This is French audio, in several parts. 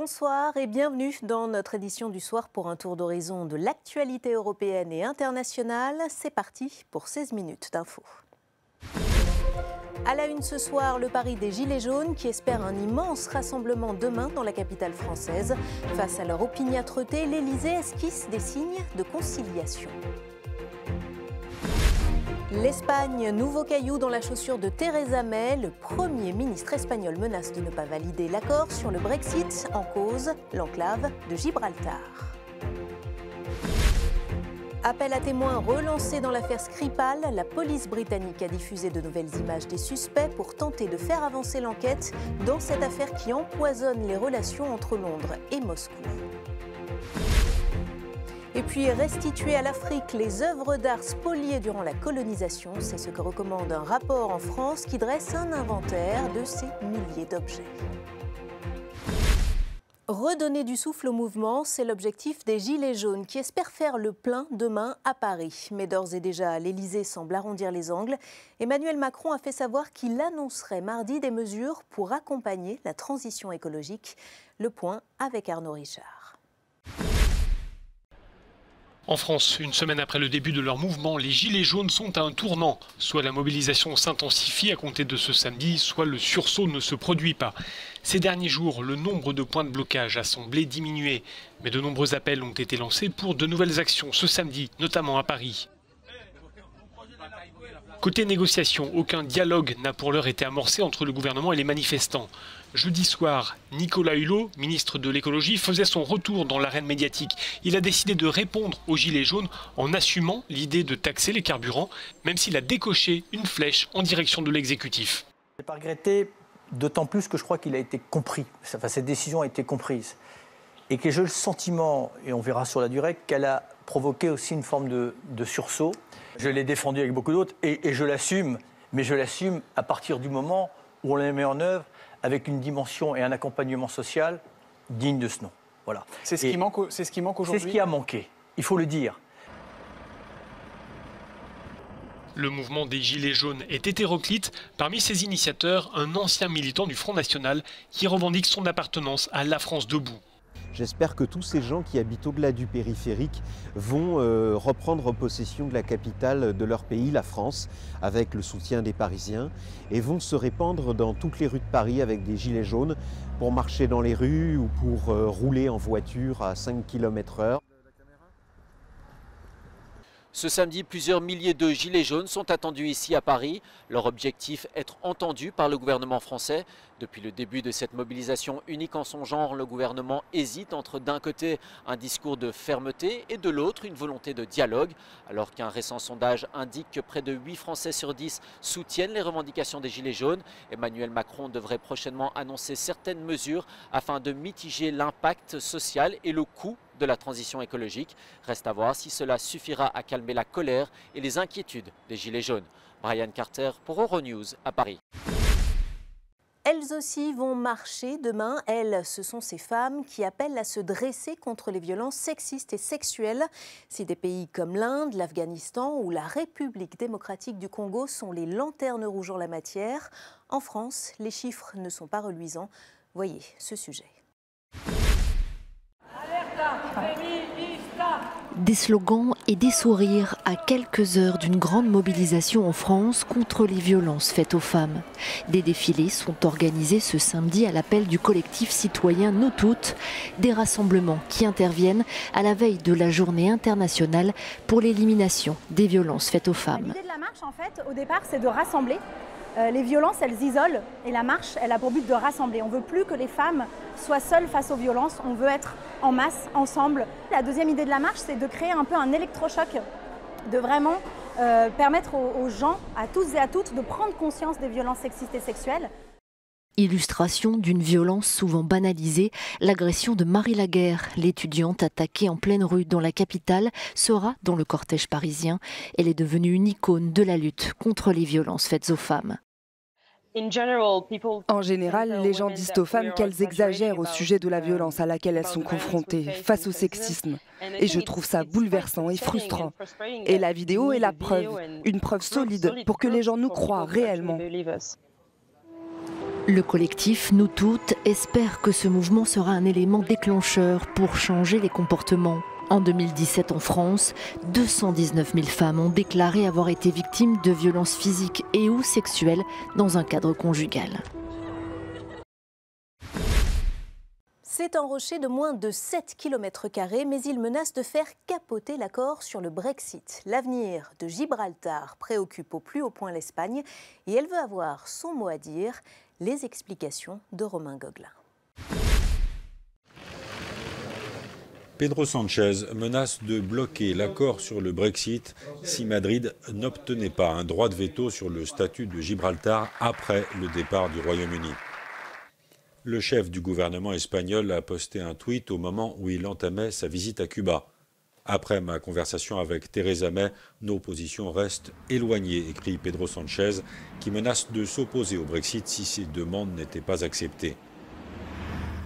Bonsoir et bienvenue dans notre édition du soir pour un tour d'horizon de l'actualité européenne et internationale. C'est parti pour 16 minutes d'infos. À la une ce soir, le pari des Gilets jaunes qui espèrent un immense rassemblement demain dans la capitale française. Face à leur opiniâtreté, l'Élysée esquisse des signes de conciliation. L'Espagne, nouveau caillou dans la chaussure de Theresa May. Le Premier ministre espagnol menace de ne pas valider l'accord sur le Brexit, en cause l'enclave de Gibraltar. Appel à témoins relancé dans l'affaire Skripal. La police britannique a diffusé de nouvelles images des suspects pour tenter de faire avancer l'enquête dans cette affaire qui empoisonne les relations entre Londres et Moscou. Et puis restituer à l'Afrique les œuvres d'art spoliées durant la colonisation, c'est ce que recommande un rapport en France qui dresse un inventaire de ces milliers d'objets. Redonner du souffle au mouvement, c'est l'objectif des Gilets jaunes qui espèrent faire le plein demain à Paris. Mais d'ores et déjà, l'Élysée semble arrondir les angles. Emmanuel Macron a fait savoir qu'il annoncerait mardi des mesures pour accompagner la transition écologique. Le point avec Arnaud Richard. En France, une semaine après le début de leur mouvement, les Gilets jaunes sont à un tournant. Soit la mobilisation s'intensifie à compter de ce samedi, soit le sursaut ne se produit pas. Ces derniers jours, le nombre de points de blocage a semblé diminuer. Mais de nombreux appels ont été lancés pour de nouvelles actions ce samedi, notamment à Paris. Côté négociation, aucun dialogue n'a pour l'heure été amorcé entre le gouvernement et les manifestants. Jeudi soir, Nicolas Hulot, ministre de l'écologie, faisait son retour dans l'arène médiatique. Il a décidé de répondre aux Gilets jaunes en assumant l'idée de taxer les carburants, même s'il a décoché une flèche en direction de l'exécutif. Je n'ai pas regretté, d'autant plus que je crois qu'il a été compris. Enfin, cette décision a été comprise. Et que j'ai le sentiment, et on verra sur la durée, qu'elle a provoqué aussi une forme de sursaut. Je l'ai défendu avec beaucoup d'autres et je l'assume, mais je l'assume à partir du moment où on la met en œuvre avec une dimension et un accompagnement social digne de ce nom. Voilà. C'est ce qui manque aujourd'hui. C'est ce qui a manqué, il faut le dire. Le mouvement des Gilets jaunes est hétéroclite. Parmi ses initiateurs, un ancien militant du Front National qui revendique son appartenance à la France debout. J'espère que tous ces gens qui habitent au-delà du périphérique vont reprendre possession de la capitale de leur pays, la France, avec le soutien des Parisiens, et vont se répandre dans toutes les rues de Paris avec des gilets jaunes pour marcher dans les rues ou pour rouler en voiture à 5 km/h. Ce samedi, plusieurs milliers de gilets jaunes sont attendus ici à Paris. Leur objectif, être entendus par le gouvernement français. Depuis le début de cette mobilisation unique en son genre, le gouvernement hésite entre d'un côté un discours de fermeté et de l'autre une volonté de dialogue. Alors qu'un récent sondage indique que près de 8 Français sur 10 soutiennent les revendications des gilets jaunes, Emmanuel Macron devrait prochainement annoncer certaines mesures afin de mitiger l'impact social et le coût de la transition écologique. Reste à voir si cela suffira à calmer la colère et les inquiétudes des Gilets jaunes. Brian Carter pour Euronews à Paris. Elles aussi vont marcher demain. Elles, ce sont ces femmes qui appellent à se dresser contre les violences sexistes et sexuelles. Si des pays comme l'Inde, l'Afghanistan ou la République démocratique du Congo sont les lanternes rouges en la matière, en France, les chiffres ne sont pas reluisants. Voyez ce sujet. Des slogans et des sourires à quelques heures d'une grande mobilisation en France contre les violences faites aux femmes. Des défilés sont organisés ce samedi à l'appel du collectif citoyen Nous Toutes, des rassemblements qui interviennent à la veille de la journée internationale pour l'élimination des violences faites aux femmes. L'idée de la marche, en fait, au départ, c'est de rassembler. Les violences, elles isolent et la marche, elle a pour but de rassembler. On ne veut plus que les femmes soient seules face aux violences, on veut être en masse, ensemble. La deuxième idée de la marche, c'est de créer un peu un électrochoc, de vraiment permettre aux gens, à tous et à toutes, de prendre conscience des violences sexistes et sexuelles. Illustration d'une violence souvent banalisée, l'agression de Marie Laguerre, l'étudiante attaquée en pleine rue dans la capitale, sera dans le cortège parisien. Elle est devenue une icône de la lutte contre les violences faites aux femmes. En général, les gens disent aux femmes qu'elles exagèrent au sujet de la violence à laquelle elles sont confrontées face au sexisme. Et je trouve ça bouleversant et frustrant. Et la vidéo est la preuve, une preuve solide pour que les gens nous croient réellement. Le collectif Nous Toutes espère que ce mouvement sera un élément déclencheur pour changer les comportements. En 2017 en France, 219 000 femmes ont déclaré avoir été victimes de violences physiques et ou sexuelles dans un cadre conjugal. C'est un rocher de moins de 7 km², mais il menace de faire capoter l'accord sur le Brexit. L'avenir de Gibraltar préoccupe au plus haut point l'Espagne et elle veut avoir son mot à dire. Les explications de Romain Gauguelin. Pedro Sánchez menace de bloquer l'accord sur le Brexit si Madrid n'obtenait pas un droit de veto sur le statut de Gibraltar après le départ du Royaume-Uni. Le chef du gouvernement espagnol a posté un tweet au moment où il entamait sa visite à Cuba. Après ma conversation avec Theresa May, nos positions restent éloignées, écrit Pedro Sánchez, qui menace de s'opposer au Brexit si ses demandes n'étaient pas acceptées.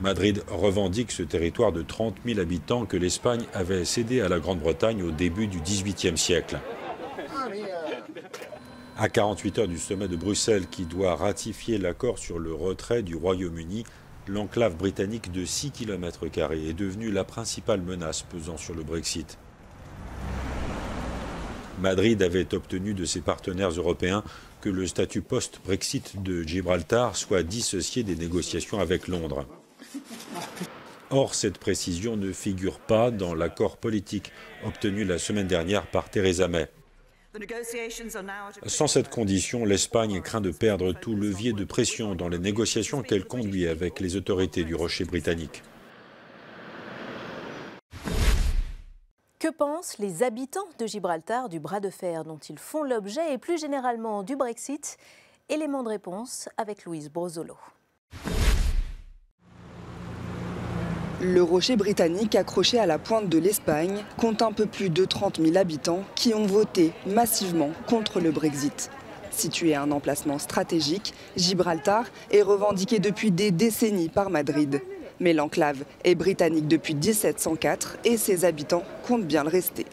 Madrid revendique ce territoire de 30 000 habitants que l'Espagne avait cédé à la Grande-Bretagne au début du XVIIIe siècle. À 48 heures du sommet de Bruxelles qui doit ratifier l'accord sur le retrait du Royaume-Uni, l'enclave britannique de 6 km² est devenue la principale menace pesant sur le Brexit. Madrid avait obtenu de ses partenaires européens que le statut post-Brexit de Gibraltar soit dissocié des négociations avec Londres. Or, cette précision ne figure pas dans l'accord politique obtenu la semaine dernière par Theresa May. Sans cette condition, l'Espagne craint de perdre tout levier de pression dans les négociations qu'elle conduit avec les autorités du rocher britannique. Que pensent les habitants de Gibraltar du bras de fer dont ils font l'objet et plus généralement du Brexit? Élément de réponse avec Louise Brozolo. Le rocher britannique, accroché à la pointe de l'Espagne, compte un peu plus de 30 000 habitants qui ont voté massivement contre le Brexit. Situé à un emplacement stratégique, Gibraltar est revendiqué depuis des décennies par Madrid. Mais l'enclave est britannique depuis 1704 et ses habitants comptent bien le rester.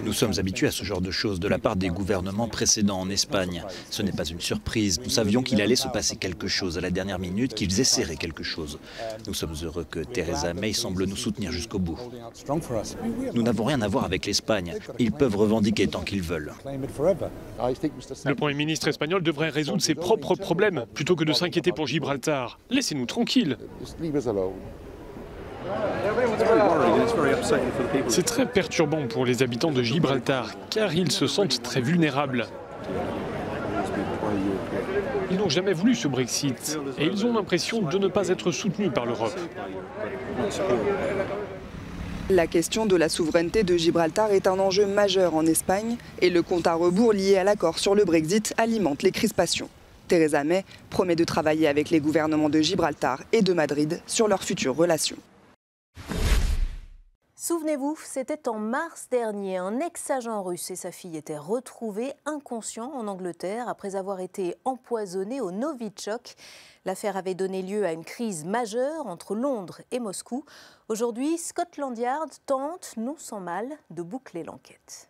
Nous sommes habitués à ce genre de choses de la part des gouvernements précédents en Espagne. Ce n'est pas une surprise. Nous savions qu'il allait se passer quelque chose à la dernière minute, qu'ils essaieraient quelque chose. Nous sommes heureux que Theresa May semble nous soutenir jusqu'au bout. Nous n'avons rien à voir avec l'Espagne. Ils peuvent revendiquer tant qu'ils veulent. Le Premier ministre espagnol devrait résoudre ses propres problèmes plutôt que de s'inquiéter pour Gibraltar. Laissez-nous tranquilles. C'est très perturbant pour les habitants de Gibraltar, car ils se sentent très vulnérables. Ils n'ont jamais voulu ce Brexit, et ils ont l'impression de ne pas être soutenus par l'Europe. La question de la souveraineté de Gibraltar est un enjeu majeur en Espagne, et le compte à rebours lié à l'accord sur le Brexit alimente les crispations. Theresa May promet de travailler avec les gouvernements de Gibraltar et de Madrid sur leurs futures relations. Souvenez-vous, c'était en mars dernier. Un ex-agent russe et sa fille étaient retrouvés inconscients en Angleterre après avoir été empoisonnés au Novichok. L'affaire avait donné lieu à une crise majeure entre Londres et Moscou. Aujourd'hui, Scotland Yard tente, non sans mal, de boucler l'enquête.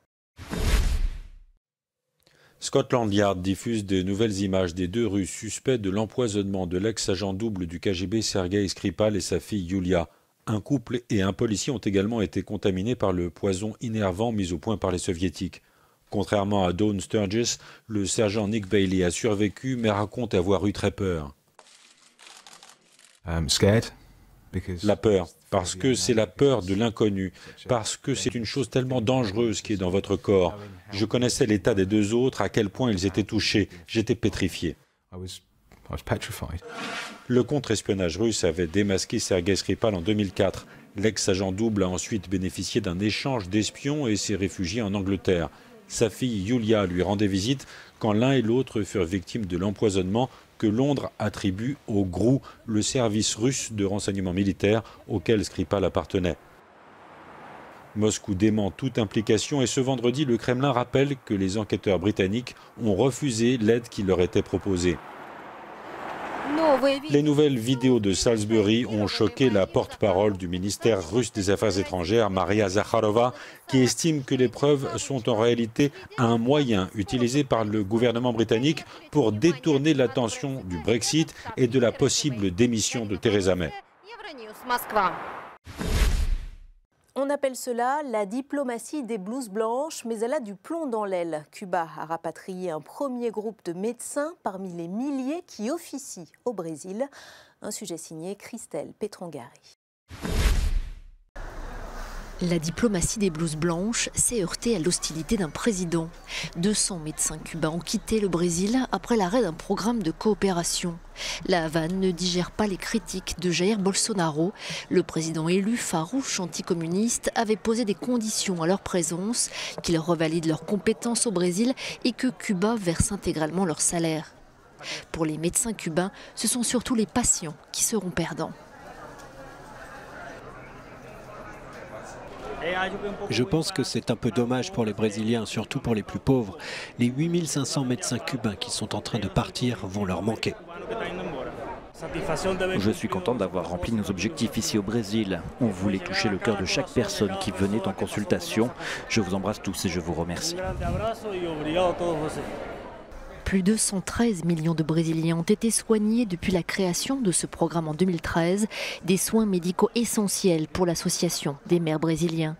Scotland Yard diffuse des nouvelles images des deux Russes suspects de l'empoisonnement de l'ex-agent double du KGB Sergei Skripal et sa fille Yulia. Un couple et un policier ont également été contaminés par le poison innervant mis au point par les soviétiques. Contrairement à Dawn Sturgis, le sergent Nick Bailey a survécu mais raconte avoir eu très peur. La peur, parce que c'est la peur de l'inconnu, parce que c'est une chose tellement dangereuse qui est dans votre corps. Je connaissais l'état des deux autres, à quel point ils étaient touchés. J'étais pétrifié. Le contre-espionnage russe avait démasqué Sergei Skripal en 2004. L'ex-agent double a ensuite bénéficié d'un échange d'espions et s'est réfugié en Angleterre. Sa fille Yulia lui rendait visite quand l'un et l'autre furent victimes de l'empoisonnement que Londres attribue au GRU, le service russe de renseignement militaire auquel Skripal appartenait. Moscou dément toute implication et ce vendredi, le Kremlin rappelle que les enquêteurs britanniques ont refusé l'aide qui leur était proposée. Les nouvelles vidéos de Salisbury ont choqué la porte-parole du ministère russe des Affaires étrangères, Maria Zakharova, qui estime que les preuves sont en réalité un moyen utilisé par le gouvernement britannique pour détourner l'attention du Brexit et de la possible démission de Theresa May. On appelle cela la diplomatie des blouses blanches, mais elle a du plomb dans l'aile. Cuba a rapatrié un premier groupe de médecins parmi les milliers qui officient au Brésil. Un sujet signé Christelle Petrongari. La diplomatie des blouses blanches s'est heurtée à l'hostilité d'un président. 200 médecins cubains ont quitté le Brésil après l'arrêt d'un programme de coopération. La Havane ne digère pas les critiques de Jair Bolsonaro. Le président élu farouche anticommuniste avait posé des conditions à leur présence, qu'ils revalident leurs compétences au Brésil et que Cuba verse intégralement leur salaire. Pour les médecins cubains, ce sont surtout les patients qui seront perdants. Je pense que c'est un peu dommage pour les Brésiliens, surtout pour les plus pauvres. Les 8500 médecins cubains qui sont en train de partir vont leur manquer. Je suis content d'avoir rempli nos objectifs ici au Brésil. On voulait toucher le cœur de chaque personne qui venait en consultation. Je vous embrasse tous et je vous remercie. Plus de 113 millions de Brésiliens ont été soignés depuis la création de ce programme en 2013, des soins médicaux essentiels pour l'association des maires brésiliens.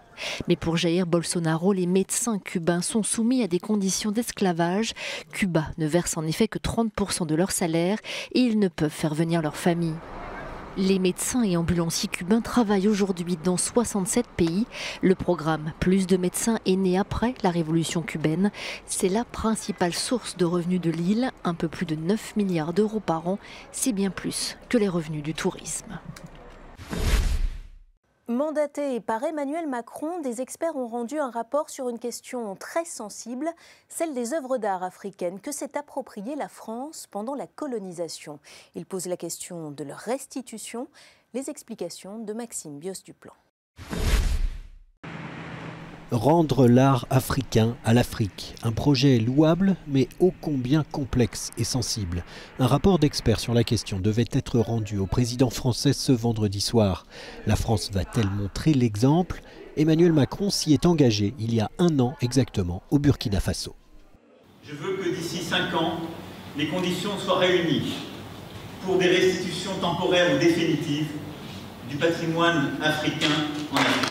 Mais pour Jair Bolsonaro, les médecins cubains sont soumis à des conditions d'esclavage. Cuba ne verse en effet que 30% de leur salaire et ils ne peuvent faire venir leur famille. Les médecins et ambulanciers cubains travaillent aujourd'hui dans 67 pays. Le programme Plus de médecins est né après la révolution cubaine. C'est la principale source de revenus de l'île, un peu plus de 9 milliards d'euros par an. C'est bien plus que les revenus du tourisme. Mandatés par Emmanuel Macron, des experts ont rendu un rapport sur une question très sensible, celle des œuvres d'art africaines que s'est appropriée la France pendant la colonisation. Ils posent la question de leur restitution. Les explications de Maxime Bios-Duplan. Rendre l'art africain à l'Afrique. Un projet louable, mais ô combien complexe et sensible. Un rapport d'experts sur la question devait être rendu au président français ce vendredi soir. La France va-t-elle montrer l'exemple? Emmanuel Macron s'y est engagé il y a 1 an exactement au Burkina Faso. Je veux que d'ici 5 ans, les conditions soient réunies pour des restitutions temporaires ou définitives du patrimoine africain en Afrique.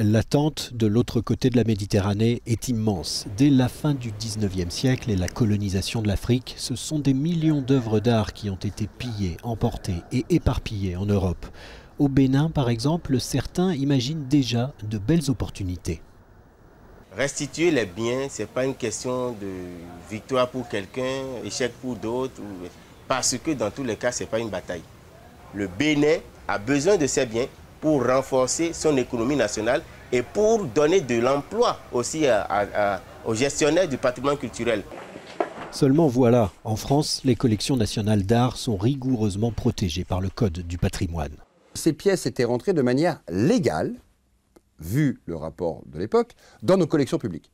L'attente de l'autre côté de la Méditerranée est immense. Dès la fin du 19e siècle et la colonisation de l'Afrique, ce sont des millions d'œuvres d'art qui ont été pillées, emportées et éparpillées en Europe. Au Bénin, par exemple, certains imaginent déjà de belles opportunités. Restituer les biens, ce n'est pas une question de victoire pour quelqu'un, échec pour d'autres, parce que dans tous les cas, ce n'est pas une bataille. Le Bénin a besoin de ces biens pour renforcer son économie nationale et pour donner de l'emploi aussi aux gestionnaires du patrimoine culturel. Seulement voilà, en France, les collections nationales d'art sont rigoureusement protégées par le Code du patrimoine. Ces pièces étaient rentrées de manière légale, vu le rapport de l'époque, dans nos collections publiques.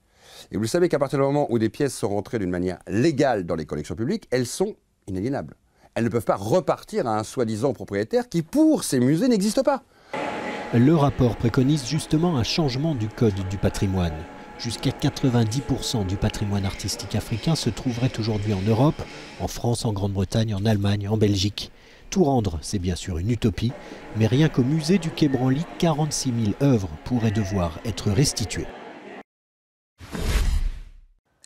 Et vous savez qu'à partir du moment où des pièces sont rentrées d'une manière légale dans les collections publiques, elles sont inaliénables. Elles ne peuvent pas repartir à un soi-disant propriétaire qui, pour ces musées, n'existe pas. Le rapport préconise justement un changement du Code du patrimoine. Jusqu'à 90% du patrimoine artistique africain se trouverait aujourd'hui en Europe, en France, en Grande-Bretagne, en Allemagne, en Belgique. Tout rendre, c'est bien sûr une utopie, mais rien qu'au musée du Quai Branly, 46 000 œuvres pourraient devoir être restituées.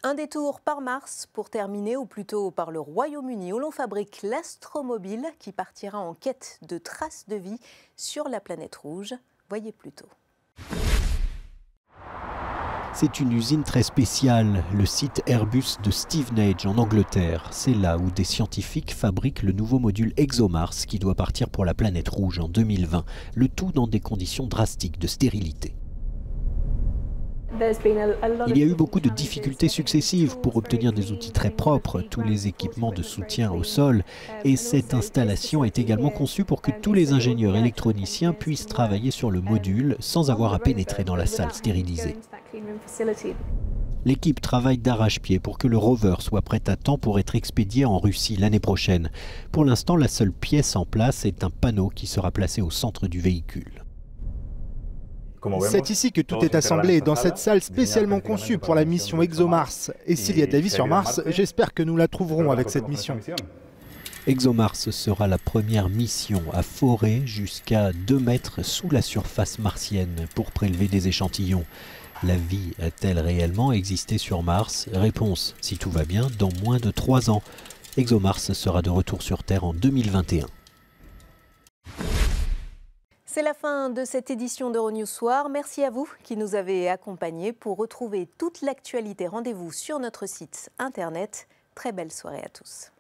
Un détour par Mars pour terminer, ou plutôt par le Royaume-Uni, où l'on fabrique l'astromobile qui partira en quête de traces de vie sur la planète rouge. Voyez plutôt. C'est une usine très spéciale, le site Airbus de Stevenage en Angleterre. C'est là où des scientifiques fabriquent le nouveau module ExoMars qui doit partir pour la planète rouge en 2020, le tout dans des conditions drastiques de stérilité. Il y a eu beaucoup de difficultés successives pour obtenir des outils très propres, tous les équipements de soutien au sol, et cette installation est également conçue pour que tous les ingénieurs électroniciens puissent travailler sur le module sans avoir à pénétrer dans la salle stérilisée. L'équipe travaille d'arrache-pied pour que le rover soit prêt à temps pour être expédié en Russie l'année prochaine. Pour l'instant, la seule pièce en place est un panneau qui sera placé au centre du véhicule. C'est ici que tout est assemblé, dans cette salle spécialement conçue pour la mission ExoMars. Et s'il y a de la vie sur Mars, j'espère que nous la trouverons avec cette mission. ExoMars sera la première mission à forer jusqu'à 2 mètres sous la surface martienne pour prélever des échantillons. La vie a-t-elle réellement existé sur Mars? Réponse, si tout va bien, dans moins de 3 ans. ExoMars sera de retour sur Terre en 2021. C'est la fin de cette édition d'Euronews Soir. Merci à vous qui nous avez accompagnés. Pour retrouver toute l'actualité, rendez-vous sur notre site internet. Très belle soirée à tous.